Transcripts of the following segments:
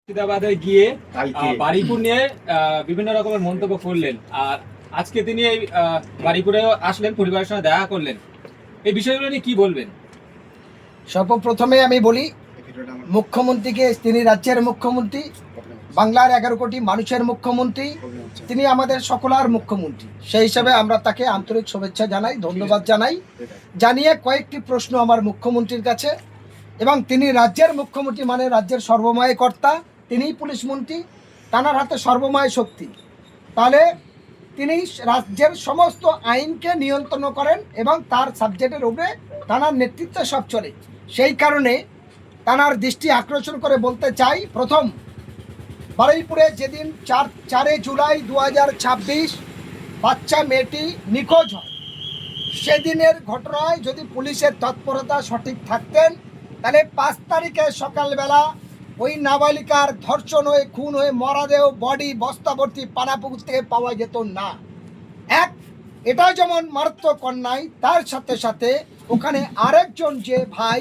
মুর্শিদাবাদে গিয়ে কালকে বারুইপুর নিয়ে বিভিন্ন রকমের মন্তব্য করলেন। আর আজকে তিনি এই বারুইপুরে আসলেন, পরিবারের সঙ্গে দেখা করলেন। এই বিষয়গুলো নিয়ে কি বলবেন? সর্বপ্রথমে আমি বলি, মুখ্যমন্ত্রীকে, তিনি রাজ্যের মুখ্যমন্ত্রী, বাংলার 11 কোটি মানুষের মুখ্যমন্ত্রী, তিনি আমাদের সকলার মুখ্যমন্ত্রী। সেই হিসাবে আমরা তাকে আন্তরিক শুভেচ্ছা জানাই, ধন্যবাদ জানাই। জানিয়ে কয়েকটি প্রশ্ন আমার মুখ্যমন্ত্রীর কাছে, এবং তিনি রাজ্যের মুখ্যমন্ত্রী মানে রাজ্যের সর্বময় কর্তা, তিনিই পুলিশ মন্ত্রী, তাঁর হাতে সর্বময় শক্তি। তাহলে তিনি রাজ্যের সমস্ত আইনকে নিয়ন্ত্রণ করেন এবং তার সাবজেক্টের উপরে তাঁর নেতৃত্বে সব চলে। সেই কারণে তাঁর দৃষ্টি আকর্ষণ করে বলতে চাই, প্রথম, বারুইপুরে যেদিন 4 জুলাই 2026 বাচ্চা মেয়েটি নিখোঁজ হয়, সেদিনের ঘটনায় যদি পুলিশের তৎপরতা সঠিক থাকতেন, তাহলে 5 তারিখে সকালবেলা ওই নাবালিকার ধর্ষণ হয়ে খুন হয়ে মরাদেহ বডি বস্তাভর্তি পানাপুকুর থেকে পাওয়া যেত না। এটা যেমন মারাত্মক অন্যায়, তার সাথে সাথে ওখানে আরেকজন যে ভাই,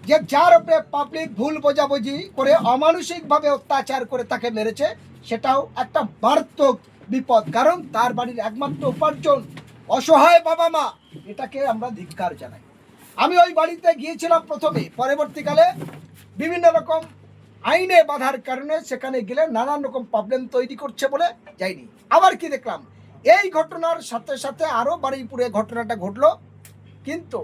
যে যার উপরে পাবলিক ভুল বোঝাবুঝি করে অমানসিকভাবে অত্যাচার করে তাকে মেরেছে, সেটাও একটা মারাত্মক বিপদ। কারণ তার বাড়ির একমাত্র উপার্জন, অসহায় বাবা মা, এটাকে আমরা ধিক্কার জানাই। আমি ওই বাড়িতে গিয়েছিলাম প্রথমে, পরবর্তীকালে বিভিন্ন রকম আইনে বাধার কারণে সেখানে গেলে নানান রকম প্রবলেম তৈরি করছে বলে যাইনি। আবার কি দেখলাম, এই ঘটনার সাথে সাথে আরও বারুইপুরে ঘটনাটা ঘটলো। কিন্তু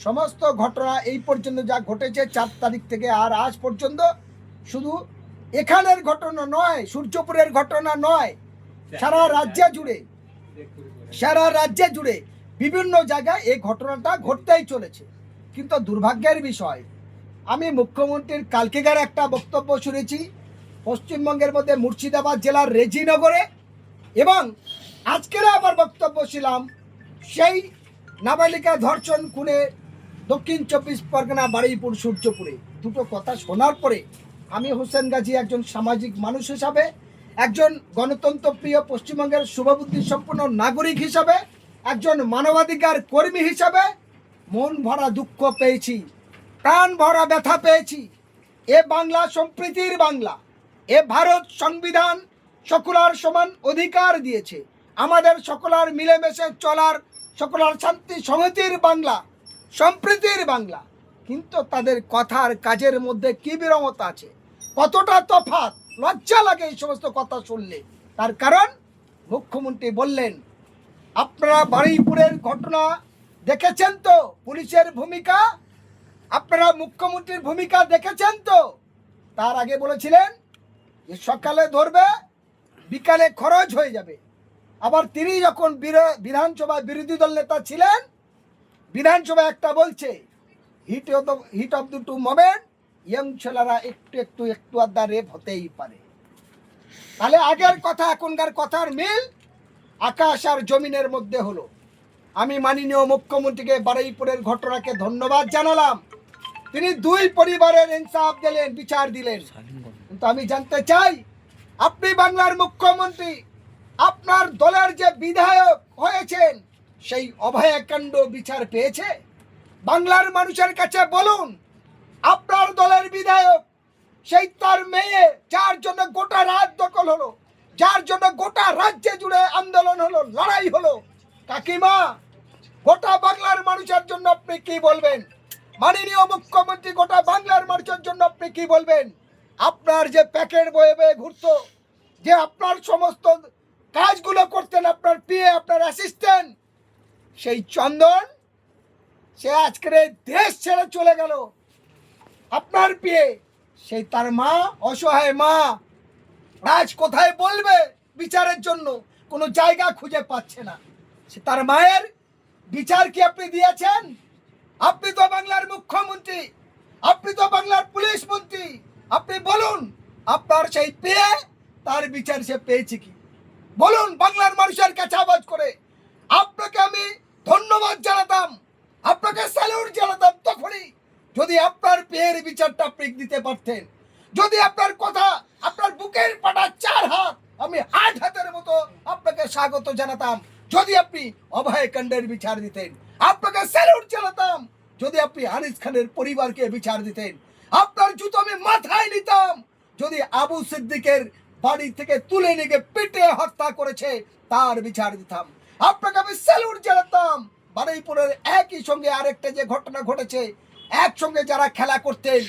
সমস্ত ঘটনা এই পর্যন্ত যা ঘটেছে 4 তারিখ থেকে আর আজ পর্যন্ত, শুধু এখানের ঘটনা নয়, সূর্যপুরের ঘটনা নয়, সারা রাজ্যে জুড়ে বিভিন্ন জায়গায় এই ঘটনাটা ঘটতেই চলেছে। কিন্তু দুর্ভাগ্যের বিষয়, আমি মুখ্যমন্ত্রীর কালকেকার একটা বক্তব্য শুনেছি পশ্চিমবঙ্গের মধ্যে মুর্শিদাবাদ জেলার রেজিনগরে, এবং আজকের আবার বক্তব্য ছিলাম সেই নাবালিকা ধর্ষণ খুনে দক্ষিণ 24 পরগনা বারুইপুর সূর্যপুরে। দুটো কথা শোনার পরে আমি হোসেন গাজী একজন সামাজিক মানুষ হিসাবে, একজন গণতন্ত্রপ্রিয় পশ্চিমবঙ্গের শুভবুদ্ধি সম্পন্ন নাগরিক হিসাবে, একজন মানবাধিকার কর্মী হিসাবে মন ভরা দুঃখ পেয়েছি, প্রাণ ভরা ব্যথা পেয়েছি। এ বাংলা সম্প্রীতির বাংলা, এ ভারত সংবিধান সকলার সমান অধিকার দিয়েছে, আমাদের সকলার মিলেমিশে চলার, সকলার শান্তি সংহতির বাংলা, সম্প্রীতির বাংলা। কিন্তু তাদের কথার কাজের মধ্যে কি বিরমতা আছে, কতটা তফাৎ, লজ্জা লাগে এই সমস্ত কথা শুনলে। তার কারণ মুখ্যমন্ত্রী বললেন, আপনারা বারুইপুরের ঘটনা দেখেছেন তো, পুলিশের ভূমিকা, আপনারা মুখ্যমন্ত্রীর ভূমিকা দেখেছেন তো। তার আগে বলেছিলেন যে সকালে ধরবে, বিকালে খরচ হয়ে যাবে। আবার তিনি যখন বিধানসভায় বিরোধী দল নেতা ছিলেন, বিধানসভায় একটা বলছে, heat of the to moment, young ছেলেরা একটু আধা রেপ হতেই পারে। তাহলে আগের কথা এখনকার কথার মিল আকাশ আর জমিনের মধ্যে হলো। আমি মাননীয় মুখ্যমন্ত্রীকে বারুইপুরের ঘটনাকে ধন্যবাদ জানালাম, তিনি 2 পরিবারের ইনসাফ দিলেন, বিচার দিলেন। কিন্তু আমি জানতে চাই, আপনি বাংলার মুখ্যমন্ত্রী, আপনার দলের যে বিধায়ক হয়েছেন, সেই অভয়াকাণ্ড বিচার পেয়েছে? বাংলার মানুষের কাছে বলুন, আপনার দলের বিধায়ক, সেই তার মেয়ে, যার জন্য গোটা রাত দখল হলো, যার জন্য গোটা রাজ্যে জুড়ে আন্দোলন হলো, লড়াই হলো, কাকিমা, গোটা বাংলার মানুষের জন্য আপনি কি বলবেন? মাননীয় মুখ্যমন্ত্রী, গোটা বাংলার মানুষের জন্য আপনি কি বলবেন? আপনার যে প্যাকেট বয়ে বয়ে ঘুরতো, যে আপনার সমস্ত কাজগুলো করতেন, আপনার পিএ, আপনার অ্যাসিস্ট্যান্ট, সেই চন্দন, সে আজকের এই দেশ ছেড়ে চলে গেল। আপনার পিএ, সেই তার মা, অসহায় মা, আজ কোথায় বলবে বিচারের জন্য? কোনো জায়গা খুঁজে পাচ্ছে না। সে তার মায়ের বিচার কি আপনি দিয়েছেন? আপনি তো বাংলার মুখ্যমন্ত্রী, আপনি তো বাংলার পুলিশ মন্ত্রী, আপনি বলুন, আপনার সেই পেয়ে তার বিচার সে পেয়েছে কি? বলুন বাংলার মানুষের কাছে আওয়াজ করে। আপনাকে আমি ধন্যবাদ জানাতাম, আপনাকে স্যালুট জানাতাম তখনই, যদি আপনার পেয়ের বিচারটা আপনি দিতে পারতেন। যদি আপনার কথা, আপনার বুকের পাটা 4 হাত, আমি 8 হাতের মতো আপনাকে স্বাগত জানাতাম যদি আপনি অভয়কাণ্ডের বিচার দিতেন। আপনাকে স্যালুট জানাতাম যদি আপনি আনিস খানের পরিবারকে বিচার দিতেন। আপনার জুতো আমি মাথায় নিতাম যদি আবু সিদ্দিকের বাড়ি থেকে তুলে নিয়ে পিটে হত্যা করেছে তার বিচার দিতাম। আপনাকে আমি স্যালুট জানাতাম। বারুইপুরের একই সঙ্গে আরেকটা যে ঘটনা ঘটেছে, একসঙ্গে যারা খেলা করতেন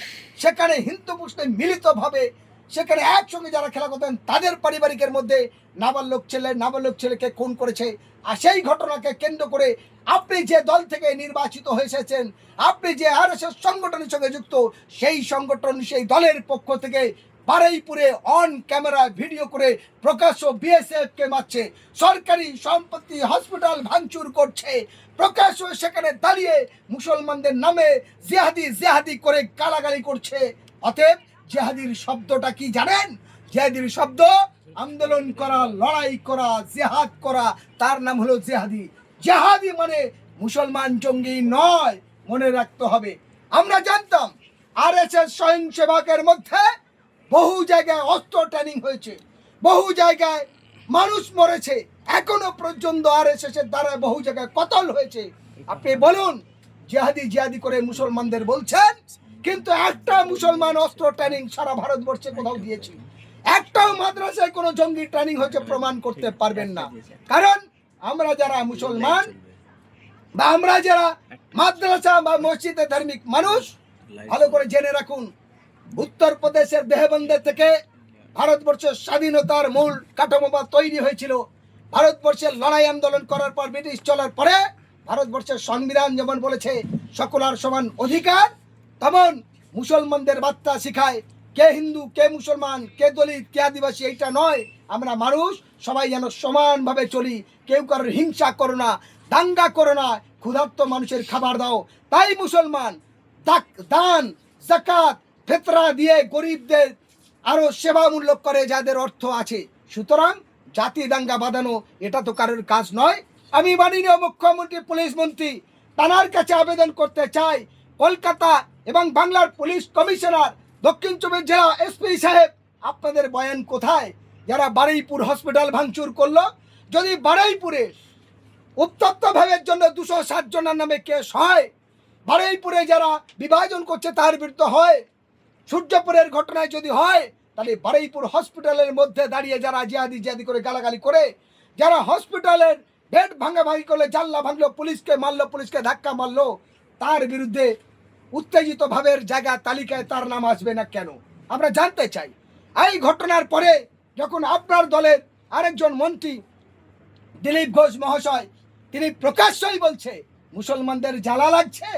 সেখানে হিন্দু মুসলিম মিলিতভাবে সেখানে একসঙ্গে যারা খেলা করতেন তাদের পারিবারিকের মধ্যে নাবালক ছেলেকে খুন করেছে। আর সেই ঘটনাকে কেন্দ্র করে আপনি যে দল থেকে নির্বাচিত হয়ে এসেছেন, আপনি যে আরএসএস সংগঠনের সঙ্গে যুক্ত, সেই সংগঠন সেই দলের পক্ষ থেকে বারুইপুরে অন ক্যামেরা ভিডিও করে প্রকাশ্য বিএসএফ কে মারছে, সরকারি সম্পত্তি হসপিটাল ভাঙচুর করছে, প্রকাশ্য সেখানে দাঁড়িয়ে মুসলমানদের নামে জিহাদি করে গালাগালি করছে। অতএব জিহাদির শব্দটা কি জানেন? জিহাদির শব্দ আন্দোলন করা, লড়াই করা, জিহাদ করা, তার নাম হলো জিহাদি। জিহাদি মানে মুসলমান জঙ্গি নয়, মনে রাখতে হবে। আমরা জানতাম আরএসএস স্বয়ংসেবকের মধ্যে বহু জায়গায় অস্ত্র ট্রেনিং হয়েছে, বহু জায়গায় মানুষ মরেছে, এখনো পর্যন্ত আরএসএস এর দ্বারা বহু জায়গায় কতল হয়েছে। আপনি বলুন জিহাদি করে মুসলমানদের বলছেন, কিন্তু একটা মুসলমান অস্ত্র ট্রেনিং সারা ভারতবর্ষে কোথাও দিয়েছি? একটাও মাদ্রাসায় কোনো জঙ্গি ট্রেনিং হয়েছে প্রমাণ করতে পারবেন না। কারণ আমরা যারা মুসলমান বা আমরা যারা মাদ্রাসা বা মসজিদে ধার্মিক মানুষ, ভালো করে জেনে রাখুন, উত্তরপ্রদেশের দেহবন্দে থেকে ভারতবর্ষের স্বাধীনতার মূল কাঠামো তৈরি হয়েছিল। ভারতবর্ষের লড়াই আন্দোলন করার পর, ব্রিটিশ চলার পরে ভারতবর্ষের সংবিধান যেমন বলেছে সকলের সমান অধিকার, তেমন মুসলমানদের বার্তা শিখায় কে হিন্দু, কে মুসলমান, কে দলিত, কে আদিবাসী, এইটা নয়। আমরা মানুষ সবাই যেন সমানভাবে চলি, কেউ কারোর হিংসা করো না, দাঙ্গা করো না, ক্ষুধার্ত মানুষের খাবার দাও। তাই মুসলমান দান, যাকাত, ফিতরা দিয়ে গরিবদের আরো সেবামূলক করে যাদের অর্থ আছে। সুতরাং জাতি দাঙ্গা বাঁধানো এটা তো কারোর কাজ নয়। আমি মাননীয় মুখ্যমন্ত্রী, পুলিশ মন্ত্রী তানার কাছে আবেদন করতে চাই, কলকাতা এবং বাংলার পুলিশ কমিশনার, দক্ষিণ চব্বিশ জেলা এসপি সাহেব, আপনাদের বয়ান কোথায়? যারা বারুইপুর হসপিটাল ভাঙচুর করলো, যদি বারুইপুরে উত্তপ্ত ভাবের জন্য 260 জনের নামে কেস হয়, বারুইপুরে যারা বিভাজন করছে তার বিরুদ্ধে হয়, সূর্যপুরের ঘটনায় যদি হয়, তাহলে বারুইপুর হসপিটালের মধ্যে দাঁড়িয়ে যারা জিহাদি করে গালাগালি করে, যারা হসপিটালের বেড ভাঙাভাঙি করলে, জানলা ভাঙলো, পুলিশকে মারলো, পুলিশকে ধাক্কা মারলো, তার বিরুদ্ধে উত্তেজিত ভাবের জায়গা তালিকায় তার নাম আসবে না কেন? আমরা জানতে চাই। এই ঘটনার পরে যখন আপনার দলের আরেকজন মন্ত্রী দিলীপ ঘোষ মহাশয় তিনি প্রকাশ্যই বলছে মুসলমানদের জ্বালা লাগছে,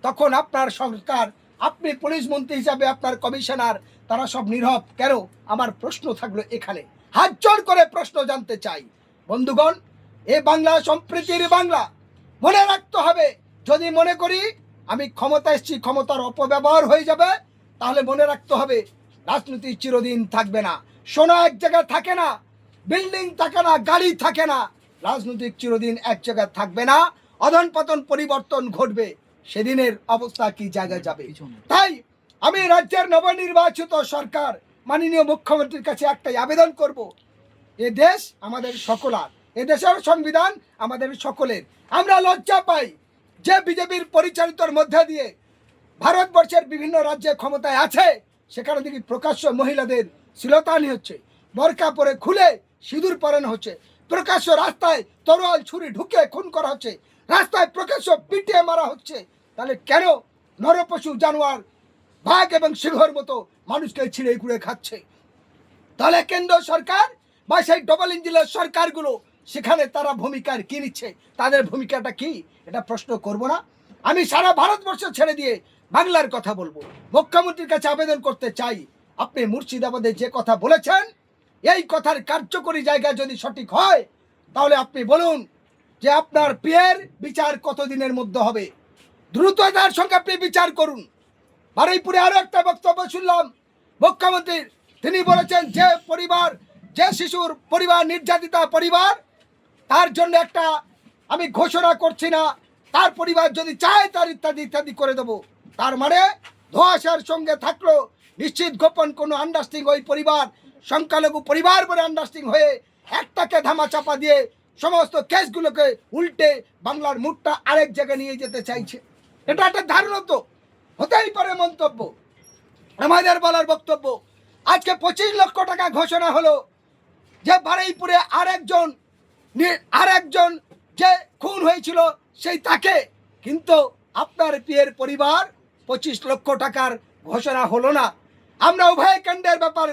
তখন আপনার সরকার, আপনি পুলিশ মন্ত্রী হিসাবে, আপনার কমিশনার, তারা সব নীরব কেন? আমার প্রশ্ন থাকলো এখানে, হাত জোড় করে প্রশ্ন জানতে চাই। বন্ধুগণ, এ বাংলা সম্প্রীতির বাংলা, মনে রাখতে হবে। যদি মনে করি আমি ক্ষমতা এসেছি, ক্ষমতার অপব্যবহার হয়ে যাবে, তাহলে মনে রাখতে হবে রাজনীতি চিরদিন থাকবে না। সোনা এক জায়গায় থাকে না, বিল্ডিং থাকে না, গাড়ি থাকে না, রাজনৈতিক চিরদিন এক জায়গায় থাকবে না, অধন পতন পরিবর্তন ঘটবে। সেদিনের অবস্থা কি জায়গায় যাবে? তাই আমি রাজ্যের নবনির্বাচিত সরকার, মাননীয় মুখ্যমন্ত্রীর কাছে একটাই আবেদন করব, এ দেশ আমাদের সকলার, এ দেশের সংবিধান আমাদের সকলের। আমরা লজ্জা পাই যে বিজেপির পরিচালিতর মধ্যে দিয়ে ভারতবর্ষের বিভিন্ন রাজ্যে ক্ষমতায় আছে, সেখানে দেখি প্রকাশ্য মহিলাদের শ্লীলতাহানি হচ্ছে, বোরকা পরে খুলে সিঁদুর পরানো হচ্ছে, প্রকাশ্য রাস্তায় তরোয়াল ছুরি ঢুকে খুন করা হচ্ছে, রাস্তায় প্রকাশ্য পিটিয়ে মারা হচ্ছে। তাহলে কেন নরপশু জানোয়ার বাঘ এবং সিংহর মতো মানুষকে ছিঁড়ে ঘুরে খাচ্ছে? তাহলে কেন্দ্র সরকার বা সেই ডবল ইঞ্জিনের সরকারগুলো সেখানে তারা ভূমিকার কি নিচ্ছে? তাদের ভূমিকাটা কি? এটা প্রশ্ন করব না? আমি সারা ভারতবর্ষ ছেড়ে দিয়ে বাংলার কথা বলবো। মুখ্যমন্ত্রীর কাছে আবেদন করতে চাই, আপনি মুর্শিদাবাদে যে কথা বলেছেন, এই কথার কার্যকরী জায়গা যদি সঠিক হয়, তাহলে আপনি বলুন যে আপনার পিয়ের বিচার কতদিনের মধ্যে হবে? দ্রুততার সঙ্গে আপনি বিচার করুন। বারুইপুরে আরো একটা বক্তব্য শুনলাম মুখ্যমন্ত্রীর, তিনি বলেছেন যে পরিবার, যে শিশুর পরিবার নির্যাতিতা পরিবার, তার জন্য একটা আমি ঘোষণা করছি না, তার পরিবার যদি চায় তার ইত্যাদি করে দেবো। তার মানে ধোঁয়াশার সঙ্গে থাকলো নিশ্চিত গোপন কোনো আন্ডারস্ট্যান্ডিং, ওই পরিবার সংখ্যালঘু পরিবার বলে আন্ডারস্ট্যান্ডিং হয়ে একটাকে ধামাচাপা দিয়ে সমস্ত কেসগুলোকে উল্টে বাংলার মুখটা আরেক জায়গায় নিয়ে যেতে চাইছে। এটা একটা ধারণা তো হতেই পারে মন্তব্য। আমাদের বলার বক্তব্য, আজকে 25 লক্ষ টাকা ঘোষণা হলো যে বারুইপুরে আরেকজন যে খুন হয়েছিল সেই তাকে, কিন্তু আপনার পিয়ের পরিবার 25 লক্ষ টাকার ঘোষণা হলো না। আমরা উভয়কাণ্ডের ব্যাপার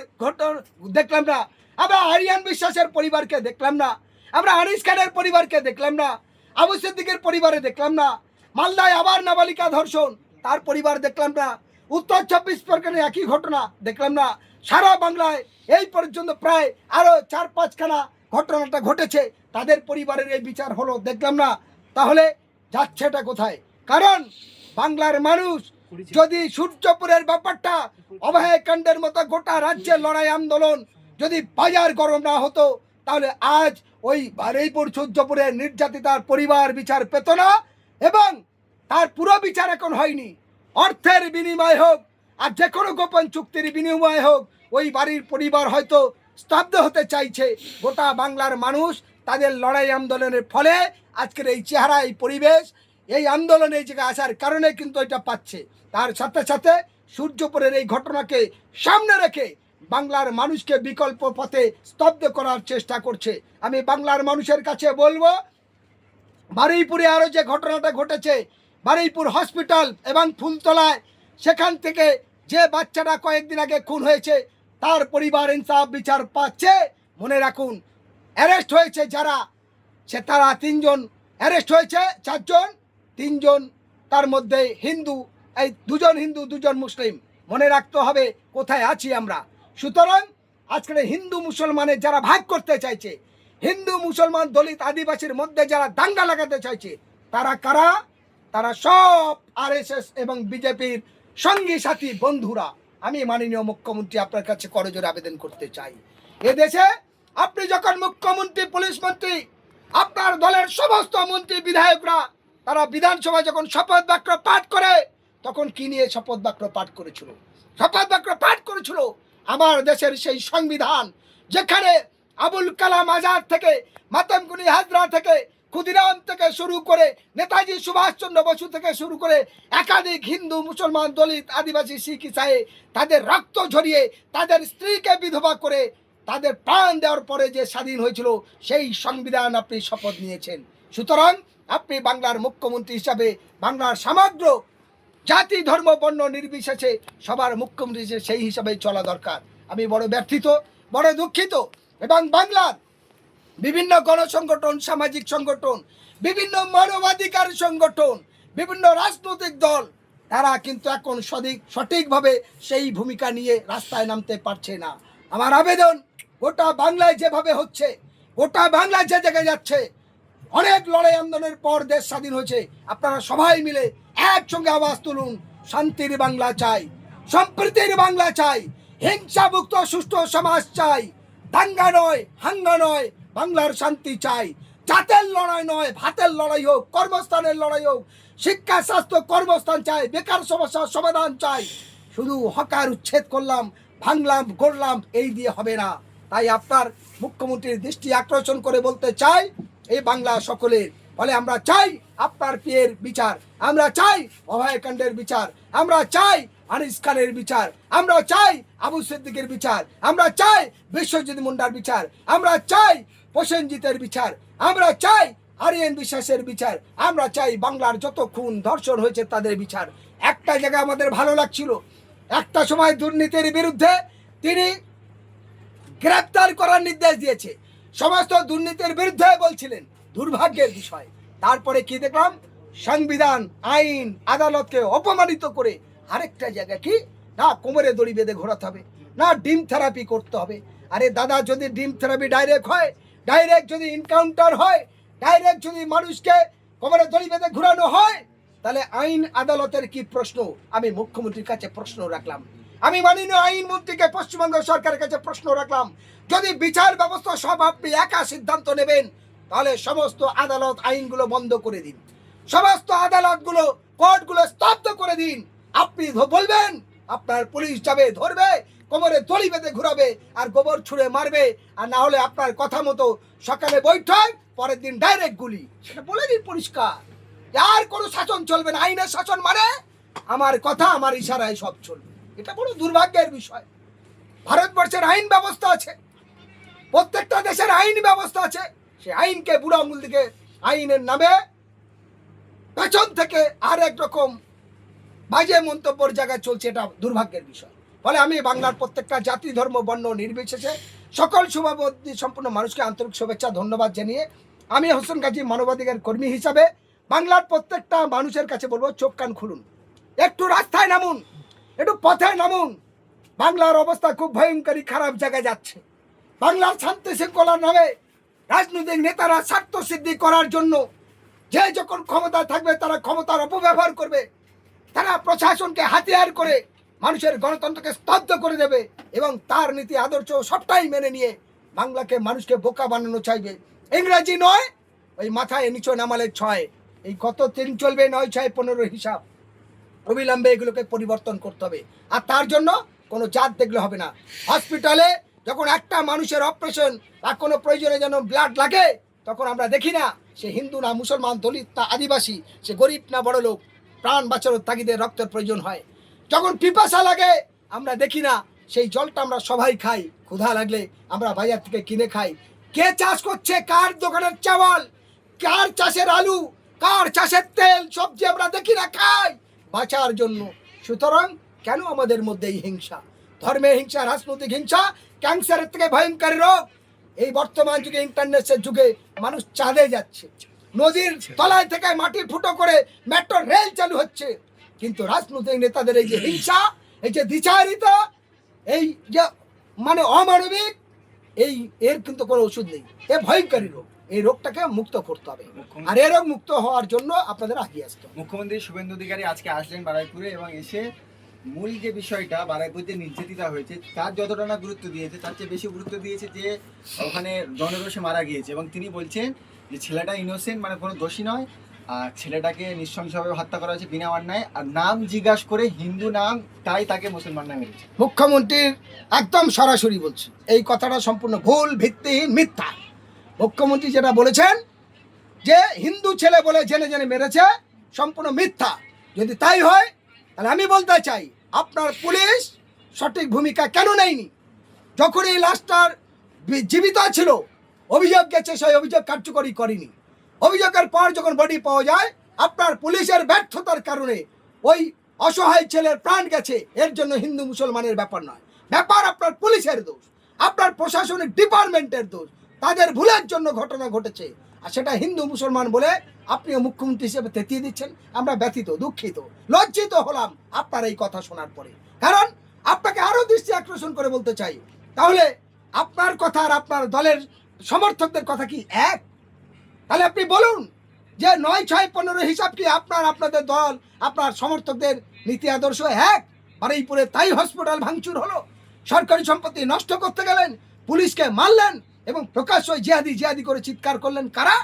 দেখলাম না, আমরা আরিয়ান বিশ্বাসের পরিবারকে দেখলাম না, আমরা আনিস খানের পরিবারকে দেখলাম না, আবু সিদ্দিকের পরিবারে দেখলাম না, মালদায় আবার নাবালিকা ধর্ষণ তার পরিবার দেখলাম না, উত্তর 24 পরগনায় একই ঘটনা দেখলাম না, সারা বাংলায় এই পর্যন্ত প্রায় আরো 4-5খানা ঘটনাটা ঘটেছে, তাদের পরিবারের এই বিচার হলো দেখলাম না। তাহলে যাচ্ছেটা কোথায়? কারণ বাংলার মানুষ যদি সূর্যপুরের ব্যাপারটা অভয়কাণ্ডের মতো গোটা রাজ্যের লড়াই আন্দোলন যদি বাজার গরম না হতো, তাহলে আজ ওই বারুইপুর সূর্যপুরের নির্যাতিতার পরিবার বিচার পেত না, এবং তার পুরো বিচার এখন হয়নি। অর্থের বিনিময় হোক আর যে কোনো গোপন চুক্তির বিনিময় হোক, ওই বাড়ির পরিবার হয়তো স্তব্ধ হতে চাইছে। গোটা বাংলার মানুষ তাদের লড়াই আন্দোলনের ফলে আজকের এই চেহারা, এই পরিবেশ, এই আন্দোলনে এই জায়গায় আসার কারণে কিন্তু এটা পাচ্ছে। তার সাথে সাথে সূর্যপুরের এই ঘটনাকে সামনে রেখে বাংলার মানুষকে বিকল্প পথে স্তব্ধ করার চেষ্টা করছে। আমি বাংলার মানুষের কাছে বলবো, বারুইপুরে আরও যে ঘটনাটা ঘটেছে, বারুইপুর হসপিটাল এবং ফুলতলায়, সেখান থেকে যে বাচ্চাটা কয়েকদিন আগে খুন হয়েছে তার পরিবার ইনসাফ বিচার পাচ্ছে। মনে রাখুন, অ্যারেস্ট হয়েছে যারা, তারা 3জন অ্যারেস্ট হয়েছে, 4জন, 3জন তার মধ্যে হিন্দু, এই 2জন হিন্দু 2জন মুসলিম। মনে রাখতে হবে কোথায় আছি আমরা। সুতরাং আজকের হিন্দু মুসলমানের যারা ভাগ করতে চাইছে, হিন্দু মুসলমান দলিত আদিবাসীর মধ্যে যারা দাঙ্গা লাগাতে চাইছে, তারা কারা? তারা সব আরএসএস এবং বিজেপির সঙ্গী সাথী বন্ধুরা। আমি মাননীয় মুখ্যমন্ত্রী আপনার কাছে করজোড়ে আবেদন করতে চাই, এদেশে আপনি যখন মুখ্যমন্ত্রী, পুলিশ মন্ত্রী, আপনার দলের সমস্ত মন্ত্রী বিধায়করা তারা বিধানসভায় যখন শপথ বাক্য পাঠ করে, তখন কি নিয়ে শপথ বাক্য পাঠ করেছিল? শপথ বাক্য পাঠ করেছিল আমার দেশের সেই সংবিধান, যেখানে আবুল কালাম আজাদ থেকে, মাতম কুলি হাজরা থেকে, ক্ষুদিরাম থেকে শুরু করে, নেতাজি সুভাষচন্দ্র বসু থেকে শুরু করে একাধিক হিন্দু, মুসলমান, দলিত, আদিবাসী, শিখ, ইসাই তাদের রক্ত ঝরিয়ে, তাদের স্ত্রীকে বিধবা করে, তাদের প্রাণ দেওয়ার পরে যে স্বাধীন হয়েছিল, সেই সংবিধান আপনি শপথ নিয়েছেন। সুতরাং আপনি বাংলার মুখ্যমন্ত্রী হিসাবে বাংলার সমগ্র জাতি, ধর্ম, বর্ণ নির্বিশেষে সবার মুখ্যমন্ত্রী সেই হিসাবে চলা দরকার। আমি বড় ব্যথিত, বড় দুঃখিত, এবং বাংলার বিভিন্ন গণসংগঠন, সামাজিক সংগঠন, বিভিন্ন মানবাধিকার সংগঠন, বিভিন্ন রাজনৈতিক দল, তারা কিন্তু এখন সঠিকভাবে সেই ভূমিকা নিয়ে রাস্তায় নামতে পারছে না। আমার আবেদন, গোটা বাংলায় যেভাবে হচ্ছে, গোটা বাংলায় যে জায়গায় যাচ্ছে, অনেক লড়াই আন্দোলনের পর দেশ স্বাধীন হয়েছে, আপনারা সবাই মিলে একসঙ্গে আওয়াজ তুলুন, শান্তির বাংলা চাই, সম্প্রীতির বাংলা চাই, হিংসামুক্ত সুষ্ঠু সমাজ চাই, দাঙ্গা নয়, হাঙ্গা নয়, বাংলার শান্তি চাই। জাতের লড়াই নয়, ভাতের লড়াই হোক, কর্মস্থানের লড়াই হোক, শিক্ষা, স্বাস্থ্য, কর্মস্থান চাই, বেকার সমস্যার সমাধান চাই। শুধু হকার উচ্ছেদ করলাম, ভাঙলাম, গড়লাম, এই দিয়ে হবে না। তাই আপনার মুখ্যমন্ত্রীর দৃষ্টি আকর্ষণ করে বলতে চাই, এই বাংলা সকলের, ফলে আমরা চাই আপনার পিয়ের বিচার, আমরা চাই অভয়কাণ্ডের বিচার, আমরা চাই আনিস খানের বিচার, আমরা চাই আবু সিদ্দিকের বিচার, আমরা চাই বিশ্বজিৎ মুন্ডার বিচার, আমরা চাই প্রসেনজিতের বিচার, আমরা চাই আরিয়ান বিশ্বাসের বিচার, আমরা চাই বাংলার যত খুন ধর্ষণ হয়েছে তাদের বিচার। একটা জায়গা আমাদের ভালো লাগছিল, একটা সময় দুর্নীতির বিরুদ্ধে তিনি গ্রেপ্তার করার নির্দেশ দিয়েছে, সমস্ত দুর্নীতির বিরুদ্ধে বলছিলেন, দুর্ভাগ্যের বিষয়। তারপরে কি দেখলাম? সংবিধান, আইন, আদালতকে অপমানিত করে আরেকটা জায়গা কি না, কোমরে দড়ি বেঁধে ঘোরাতে হবে, না ডিম থেরাপি করতে হবে। আরে দাদা, যদি ডিম থেরাপি ডাইরেক্ট হয়, ডাইরেক্ট যদি এনকাউন্টার হয়, ডাইরেক্ট যদি মানুষকে কোমরে দড়ি বেঁধে ঘোরানো হয়, তাহলে আইন আদালতের কি প্রশ্ন? আমি মুখ্যমন্ত্রীর কাছে প্রশ্ন রাখলাম, আমি মাননীয় আইনমন্ত্রীকে পশ্চিমবঙ্গ সরকারের কাছে প্রশ্ন রাখলাম, যদি বিচার ব্যবস্থা সব আপনি একা সিদ্ধান্ত নেবেন, তাহলে সমস্ত আদালত, আইনগুলো বন্ধ করে দিন, সমস্ত আদালতগুলো, কোর্টগুলো স্তব্ধ করে দিন। আপনি বলবেন, আপনার পুলিশ যাবে, ধরবে, কোমরে দড়ি বেঁধে ঘুরাবে আর গোবর ছুঁড়ে মারবে, আর না হলে আপনার কথা মতো সকালে বৈঠক, পরের দিন ডাইরেক্ট গুলি। সেটা বলে দিন পরিষ্কার, আর কোনো শাসন চলবে না। আইনের শাসন মানে আমার কথা, আমার ইশারায় সব চলবে। এটা বড় দুর্ভাগ্যের বিষয়। ভারতবর্ষের আইন ব্যবস্থা আছে, প্রত্যেকটা দেশের আইন ব্যবস্থা আছে, সেই আইনকে বুড়ো আঙুল দিকে আইনের নামে পেছন থেকে আর এক রকম বাজে মন্তব্যের জায়গায় চলছে, এটা দুর্ভাগ্যের বিষয়। ফলে আমি বাংলার প্রত্যেকটা জাতি ধর্ম বর্ণ নির্বিশেষে সকল শুভবুদ্ধি সম্পূর্ণ মানুষকে আন্তরিক শুভেচ্ছা ধন্যবাদ জানিয়ে আমি হোসেন গাজী মানবাধিকার কর্মী হিসাবে বাংলার প্রত্যেকটা মানুষের কাছে বলবো, চোখ কান খুলুন, একটু রাস্তায় নামুন, একটু পথে নামুন। বাংলার অবস্থা খুব ভয়ঙ্করী খারাপ জায়গায় যাচ্ছে। বাংলার শান্তি শৃঙ্খলার নামে রাজনৈতিক নেতারা স্বার্থ সিদ্ধি করার জন্য যে যখন ক্ষমতায় থাকবে তারা ক্ষমতার অপব্যবহার করবে, তারা প্রশাসনকে হাতিয়ার করে মানুষের গণতন্ত্রকে স্তব্ধ করে দেবে এবং তার নীতি আদর্শ সবটাই মেনে নিয়ে বাংলাকে মানুষকে বোকা বানানো চাইবে। ইংরেজি নয়, ওই মাথায় নিচে নামালের ছয়, এই কত দিন চলবে 9, 6, 15 হিসাব, অবিলম্বে এগুলোকে পরিবর্তন করতে হবে। আর তার জন্য কোনো জাত দেখলে হবে না। হসপিটালে যখন একটা মানুষের অপারেশন বা কোনো প্রয়োজনে যেন ব্লাড লাগে, তখন আমরা দেখি না সে হিন্দু না মুসলমান, দলিত না আদিবাসী, সে গরিব না বড় লোক, প্রাণ বাঁচানোর তাগিদে রক্তের প্রয়োজন হয়। যখন পিপাসা লাগে আমরা দেখি না সেই জলটা আমরা সবাই খাই, ক্ষুধা লাগলে আমরা বাজার থেকে কিনে খাই। কে চাষ করছে, কার দোকানের চাওয়াল, কার চাষের আলু, কার চাষের তেল, সবজি আমরা দেখি না, খাই বাঁচার জন্য। সুতরাং কেন আমাদের মধ্যে এই হিংসা, ধর্মের হিংসা, রাজনৈতিক হিংসা, ক্যান্সারের থেকে ভয়ঙ্কর রোগ। এই বর্তমান যুগে ইন্টারনেটের যুগে মানুষ চাঁদে যাচ্ছে, নদীর তলায় থেকে মাটি ফুটো করে মেট্রো রেল চালু হচ্ছে, কিন্তু রাজনৈতিক নেতাদের এই যে হিংসা, এই যে দ্বিচারিতা, এই যে মানে অমানবিক, এর কিন্তু কোনো ওষুধ নেই। এ ভয়ঙ্করী রোগ, এই রোগটাকে মুক্ত করতে হবে। আর এ রোগ মুক্ত হওয়ার জন্য আপনাদের আগিয়ে আসতে হবে। মুখ্যমন্ত্রী শুভেন্দু অধিকারী আজকে আসলেন বারুইপুরে এবং এসে মূল যে বিষয়টা বারুইপুর যে নির্যাতিতা হয়েছে তার যতটা না গুরুত্ব দিয়েছে, তার চেয়ে বেশি গুরুত্ব দিয়েছে যে ওখানে জনরোষে মারা গিয়েছে এবং তিনি বলছেন যে ছেলেটা ইনোসেন্ট, মানে কোনো দোষী নয়, আর ছেলেটাকে নৃশংসভাবে হত্যা করা হয়েছে বিনা অন্যায়, আর নাম জিজ্ঞাসা করে হিন্দু নাম, তাই তাকে মুসলমান নামে দিয়েছে। মুখ্যমন্ত্রীর একদম সরাসরি বলছি, এই কথাটা সম্পূর্ণ ভুল, ভিত্তিহীন, মিথ্যা। মুখ্যমন্ত্রী যেটা বলেছেন যে হিন্দু ছেলে বলে জেনে জেনে মেরেছে, সম্পূর্ণ মিথ্যা। যদি তাই হয় তাহলে আমি বলতে চাই, আপনার পুলিশ সঠিক ভূমিকা কেন নেয়নি? যখন এই লাশটার জীবিত ছিল, অভিযোগ গেছে, সেই অভিযোগ কার্যকরী করেনি। অভিযোগের পর যখন বডি পাওয়া যায়, আপনার পুলিশের ব্যর্থতার কারণে ওই অসহায় ছেলের প্রাণ গেছে। এর জন্য হিন্দু মুসলমানের ব্যাপার নয়, ব্যাপার আপনার পুলিশের দোষ, আপনার প্রশাসনিক ডিপার্টমেন্টের দোষ, তাদের ভুলের জন্য ঘটনা ঘটেছে। আর সেটা হিন্দু মুসলমান বলে আপনিও মুখ্যমন্ত্রী হিসেবে তেতিয়ে দিচ্ছেন। আমরা ব্যথিত, দুঃখিত, লজ্জিত হলাম আপনার এই কথা শোনার পরে। কারণ আপনাকে আরো দৃষ্টি আকর্ষণ করে বলতে চাই, তাহলে আপনার কথা আর আপনার দলের সমর্থকদের কথা কি এক? তাহলে আপনি বলুন যে 9, 6, 15 হিসাব কি আপনাদের দল, আপনার সমর্থকদের নীতি আদর্শ এক? বারুইপুরে তাই হসপিটাল ভাঙচুর হলো, সরকারি সম্পত্তি নষ্ট করতে গেলেন, পুলিশকে মারলেন এবং প্রকাশ্য জিহাদি করে চিৎকার করলেন কারা?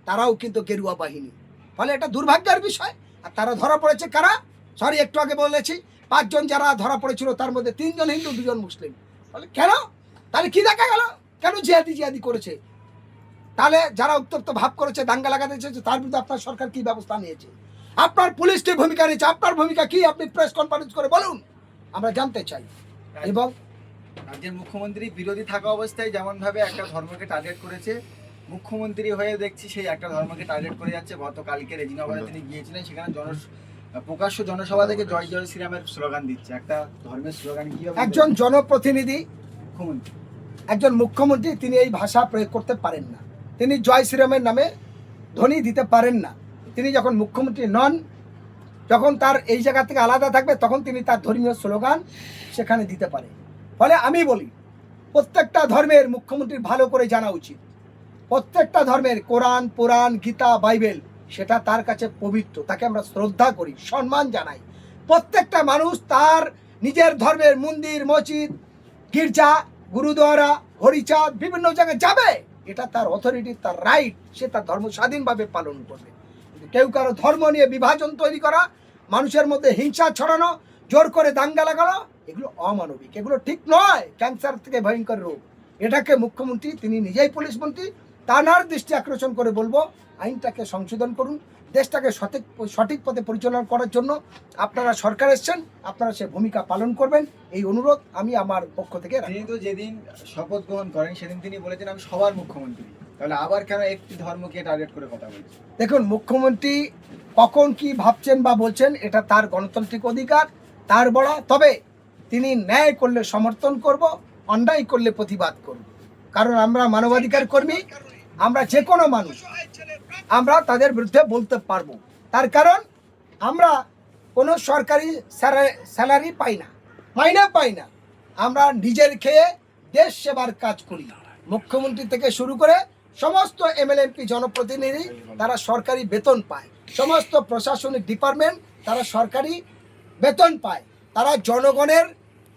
তারাও কিন্তু গেরুয়া বাহিনী। ফলে এটা দুর্ভাগ্যের বিষয়। আর তারা ধরা পড়েছে কারা? সরি, একটু আগে বলেছি 5 জন যারা ধরা পড়েছিল, তার মধ্যে 3 জন হিন্দু, 2 জন মুসলিম। ফলে কেন? তাহলে কি দেখা গেল? কেন জিহাদি করেছে? তাহলে যারা উত্তপ্ত ভাব করেছে, দাঙ্গা লাগাতে চেয়েছে, তার বিরুদ্ধে আপনার সরকার কি ব্যবস্থা নিয়েছে? আপনার পুলিশ কি ভূমিকা নিয়েছে? আপনার ভূমিকা কি? আপনি প্রেস কনফারেন্স করে বলুন, আমরা জানতে চাই। এবং রাজ্যের মুখ্যমন্ত্রী বিরোধী থাকা অবস্থায় যেমনভাবে একটা ধর্মকে টার্গেট করেছে, মুখ্যমন্ত্রী হয়ে দেখছি সেই একটা ধর্মকে টার্গেট করে যাচ্ছে। গতকালকে রেজিনগরে তিনি গিয়েছিলেন, সেখানে প্রকাশ্য জনসভা থেকে জয় জয় শ্রীরামের স্লোগান দিচ্ছে। একটা ধর্মের স্লোগান কি হবে? একজন জনপ্রতিনিধি, মুখ্যমন্ত্রী, একজন মুখ্যমন্ত্রী, তিনি এই ভাষা প্রয়োগ করতে পারেন না। তিনি জয় শ্রীরামের নামে ধ্বনি দিতে পারেন না। তিনি যখন মুখ্যমন্ত্রী নন, যখন তার এই জায়গা থেকে আলাদা থাকবে, তখন তিনি তার ধর্মীয় স্লোগান সেখানে দিতে পারে। ফলে আমি বলি, প্রত্যেকটা ধর্মের মুখ্যমন্ত্রীর ভালো করে জানা উচিত। প্রত্যেকটা ধর্মের কোরআন, পুরাণ, গীতা, বাইবেল, সেটা তার কাছে পবিত্র, তাকে আমরা শ্রদ্ধা করি, সম্মান জানাই। প্রত্যেকটা মানুষ তার নিজের ধর্মের মন্দির, মসজিদ, গির্জা, গুরুদ্বারা, হরিচাঁদ, বিভিন্ন জায়গায় যাবে, এটা তার অথরিটি, তার রাইট, সে তার ধর্ম স্বাধীনভাবে পালন করবে। কিন্তু কেউ কারো ধর্ম নিয়ে বিভাজন তৈরি করা, মানুষের মধ্যে হিংসা ছড়ানো, জোর করে দাঙ্গা লাগানো, এগুলো অমানবিক, এগুলো ঠিক নয়। ক্যান্সার থেকে ভয়ঙ্কর রোগ। এটাকে মুখ্যমন্ত্রী, তিনি নিজেই পুলিশ মন্ত্রী, তার দৃষ্টি আকর্ষণ করে বলবো, আইনটাকে সংশোধন করুন, দেশটাকে সঠিক পথে পরিচালনা করার জন্য আপনারা সরকার এসছেন, আপনারা সে ভূমিকা পালন করবেন, এই অনুরোধ আমি আমার পক্ষ থেকে রাখি। তিনি তো যেদিন শপথ গ্রহণ করেন সেদিন তিনি বলেছেন আমি সবার মুখ্যমন্ত্রী, তাহলে আবার কেন একটি ধর্মকে টার্গেট করে কথা বলছেন? দেখুন, মুখ্যমন্ত্রী কখন কি ভাবছেন বা বলছেন এটা তার গণতান্ত্রিক অধিকার, তার বলা। তবে তিনি ন্যায় করলে সমর্থন করব, অন্যায় করলে প্রতিবাদ করব। কারণ আমরা মানবাধিকার কর্মী, আমরা যে কোনো মানুষ, আমরা তাদের বিরুদ্ধে বলতে পারবো। তার কারণ আমরা কোনো সরকারি স্যালারি পাই না, মাইনে পাই না। আমরা নিজের খেয়ে দেশ সেবার কাজ করি। মুখ্যমন্ত্রী থেকে শুরু করে সমস্ত এমএলএমপি জনপ্রতিনিধি তারা সরকারি বেতন পায়, সমস্ত প্রশাসনিক ডিপার্টমেন্ট তারা সরকারি বেতন পায়। তারা জনগণের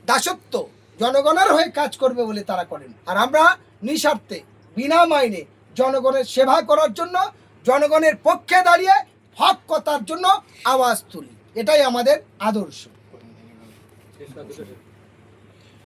দাসত্ব, জনগণের হয়ে কাজ করবে বলে তারা করেন। আর আমরা নিঃস্বার্থে বিনা মাইনে জনগণের সেবা করার জন্য, জনগণের পক্ষে দাঁড়িয়ে হক কথার জন্য আওয়াজ তুলি। এটাই আমাদের আদর্শ।